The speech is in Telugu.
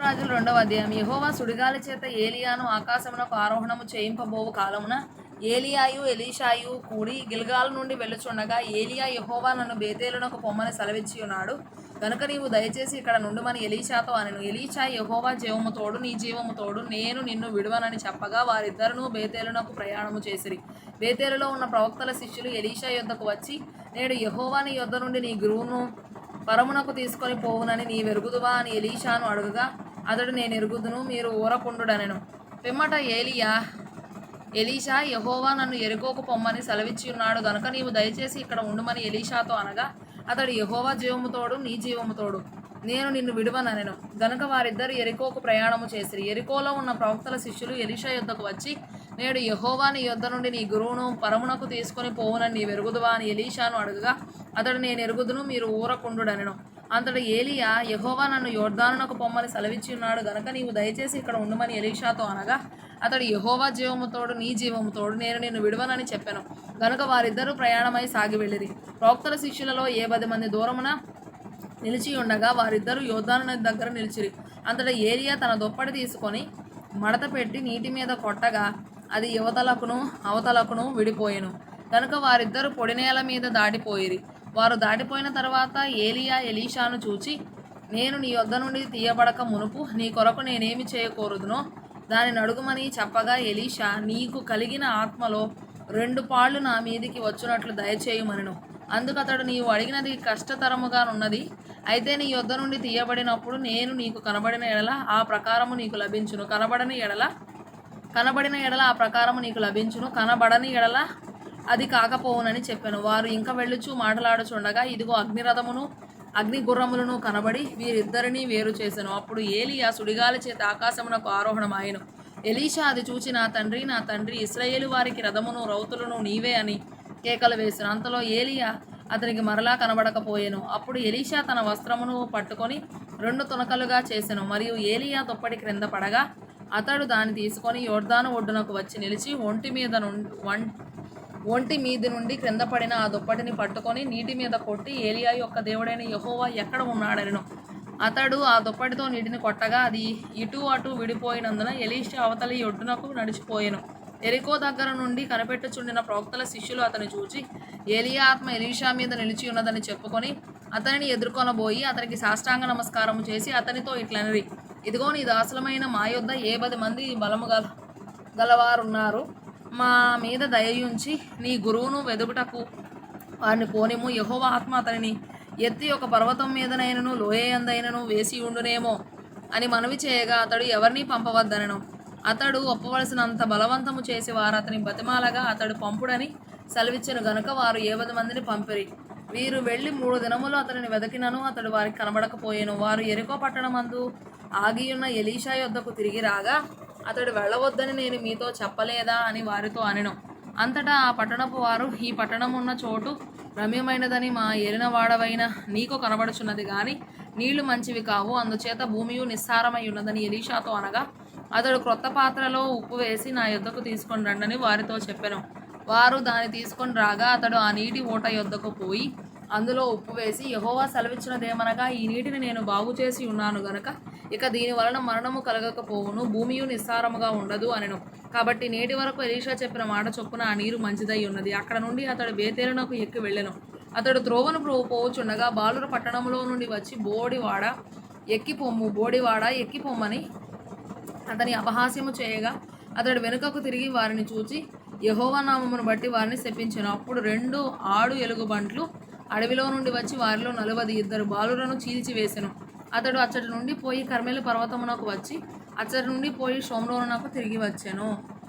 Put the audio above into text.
రాజులు 2వ అధ్యాయం. యెహోవా సుడిగాలి చేత ఏలియాను ఆకాశమునకు ఆరోహణము చేయింపబోవు కాలమున ఏలియాయు ఎలీషాయు కూడి గిల్గాలు నుండి వెళ్ళుచుండగా ఏలియా యెహోవా నన్ను బేతేలునకు పొమ్మని సెలవిచ్చి ఉన్నాడు గనుక నీవు దయచేసి ఇక్కడ నుండుమని ఎలీషాతో అనెను. ఎలీషా యెహోవా జీవము తోడు నీ జీవము తోడు నేను నిన్ను విడువనని చెప్పగా వారిద్దరును బేతేలునకు ప్రయాణము చేసిరి. బేతేలులో ఉన్న ప్రవక్తల శిష్యులు ఎలీషా యొద్దకు వచ్చి, నేడు యెహోవా నీ యొద్ద నుండి నీ గురువును పరమునకు తీసుకొని పోవునని నీ వెరుగుదువా అని ఎలీషాను అడుగగా అతడు నేను ఎరుగుదును, మీరు ఊరకుండుడనెను. పిమ్మట ఎలీషా యెహోవా నన్ను ఎరుకోకు పొమ్మని సెలవిచ్చి ఉన్నాడు గనుక నీవు దయచేసి ఇక్కడ ఉండుమని ఎలీషాతో అనగా అతడు యెహోవా జీవము తోడు నీ జీవము తోడు నేను నిన్ను విడువనెను. గనుక వారిద్దరు ఎరికోకు ప్రయాణము చేసిరి. ఎరికోలో ఉన్న ప్రవక్తల శిష్యులు ఎలీషా యొద్దకు వచ్చి, నేడు యెహోవా నీ యొద్ద నుండి నీ గురువును పరమునకు తీసుకొని పోవునని నీ వెరుగుదువా అని ఎలీషాను అడుగగా అతడు నేను ఎరుగుదును, మీరు ఊరకుండుడనెను. అంతటి ఏలియా యెహోవా నన్ను యొర్దానునకు పొమ్మని సెలవిచ్చి ఉన్నాడు గనుక నీవు దయచేసి ఇక్కడ ఉండుమని ఎలీషాతో అనగా అతడు యెహోవా జీవము తోడు నీ జీవము తోడు నేను నిన్ను విడువనని చెప్పెను. గనుక వారిద్దరూ ప్రయాణమై సాగి వెళ్ళిరి. ప్రవక్తల శిష్యులలో 10 మంది దూరమున నిలిచి ఉండగా వారిద్దరూ యోర్దాను నది దగ్గర నిలిచిరి. అంతటా ఏలియా తన దుప్పటి తీసుకొని మడత పెట్టి నీటి మీద కొట్టగా అది యువతలకును అవతలకును విడిపోయెను. కనుక వారిద్దరూ పొడినేల మీద దాటిపోయిరి. వారు దాటిపోయిన తర్వాత ఏలియా ఎలీషాను చూచి, నేను నీ యొద్ద నుండి తీయబడక మునుపు నీ కొరకు నేనేమి చేయకూడదునో దానిని అడుగుమని చెప్పగా ఎలీషా, నీకు కలిగిన ఆత్మలో 2 పాళ్ళు నా మీదికి వచ్చునట్లు దయచేయమనెను. అందుకతడు, నీవు అడిగినది కష్టతరముగానున్నది, అయితే నీ యొద్ద నుండి తీయబడినప్పుడు నేను నీకు కనబడిన ఎడల ఆ ప్రకారము నీకు లభించును, కనబడని ఎడల ఆ ప్రకారము నీకు లభించును, కనబడని ఎడల అది కాకపోవునని చెప్పాను. వారు ఇంకా వెళ్ళుచు మాటలాడుచుండగా ఇదిగో అగ్నిరథమును అగ్ని గుర్రములను కనబడి వీరిద్దరినీ వేరు చేసెను. అప్పుడు ఏలియా సుడిగాలి చేత ఆకాశమునకు ఆరోహణమాయెను. ఎలీషా అది చూచి, నా తండ్రి, ఇశ్రాయేలు వారికి రథమును రౌతులను నీవే అని కేకలు వేసెను. అంతలో ఏలియా అతనికి మరలా కనబడకపోయెను. అప్పుడు ఎలీషా తన వస్త్రమును పట్టుకొని 2 తునకలుగా చేసెను. మరియు ఏలియా దుప్పటి క్రింద పడగా అతడు దాన్ని తీసుకొని యోర్దాను ఒడ్డునకు వచ్చి నిలిచి ఒంటి మీది నుండి క్రింద పడిన ఆ దుప్పటిని పట్టుకొని నీటి మీద కొట్టి, ఏలియా యొక్క దేవుడైన యెహోవా ఎక్కడ ఉన్నాడనెను. అతడు ఆ దుప్పటితో నీటిని కొట్టగా అది ఇటు అటు విడిపోయినందున ఎలీషా అవతలి ఒడ్డునకు నడిచిపోయెను. ఎరికో దగ్గర నుండి కనిపెట్టుచుండిన ప్రవక్తల శిష్యులు అతని చూచి, ఏలియా ఆత్మ ఎలీషా మీద నిలిచి ఉన్నదని చెప్పుకొని అతనిని ఎదుర్కొనబోయి అతనికి సాష్టాంగ నమస్కారము చేసి అతనితో ఇట్లనిరి, ఇదిగో నీ దాసులమైన మా యొద్ద 10 మంది బలము గలవారున్నారు. మా మీద దయయుంచి నీ గురువును వెదుగుటకు వారిని పోనిము. యెహోవా ఆత్మ అతనిని ఎత్తి ఒక పర్వతం మీదనైనను లోయయందైనను వేసి ఉండునేమో అని మనవి చేయగా అతడు ఎవరినీ పంపవద్దనెను. అతడు ఒప్పవలసినంత బలవంతము చేసి వారు అతని బతిమాలగా అతడు పంపుడని సెలవిచ్చెను గనుక వారు 10 మందిని పంపిరి. వీరు వెళ్ళి 3 దినములు అతనిని వెదకినను అతడు వారికి కనబడకపోయెను. వారు యెరికో పట్టణమందు ఆగియున్న ఎలీషా యొద్దకు తిరిగి రాగా అతడు వెళ్ళవద్దని నేను మీతో చెప్పలేదా అని వారితో అనెను. అంతటా ఆ పట్టణపు వారు, ఈ పట్టణమున్న చోటు రమ్యమైనదని మా ఏలినవాడవైన నీకు కనబడుచున్నది గాని నీళ్లు మంచివి కావు, అందుచేత భూమియు నిస్సారమై ఉన్నదని ఎలీషాతో అనగా అతడు క్రొత్త పాత్రలో ఉప్పు వేసి నా యొద్దకు తీసుకొని రండని వారితో చెప్పెను. వారు దాన్ని తీసుకొని రాగా అతడు ఆ నీటి ఊట యొద్దకు పోయి అందులో ఉప్పు వేసి, యెహోవా సెలవిచ్చినదేమనగా ఈ నీటిని నేను బాగు చేసి ఉన్నాను గనుక ఇక దీని వలన మరణము కలగకపోవును, భూమియు నిస్సారముగా ఉండదు అనెను. కాబట్టి నేటి వరకు ఎలీషా చెప్పిన మాట చొప్పున ఆ నీరు మంచిదై ఉన్నది. అక్కడ నుండి అతడు బేతేలునకు ఎక్కి వెళ్ళెను. అతడు త్రోవను పోవుచుండగా బాలుర పట్టణంలో నుండి వచ్చి బోడివాడ ఎక్కి పొమ్మని అతని అపహాస్యము చేయగా అతడు వెనుకకు తిరిగి వారిని చూచి యెహోవా నామమును బట్టి వారిని శపించెను. అప్పుడు 2 ఆడు ఎలుగుబంట్లు అడవిలో నుండి వచ్చి వారిలో 42 బాలులను చీల్చివేసెను. అతడు అచ్చటి నుండి పోయి కర్మెలు పర్వతమునకు వచ్చి అచ్చటి నుండి పోయి షోమ్రోనునకు తిరిగి వచ్చెను.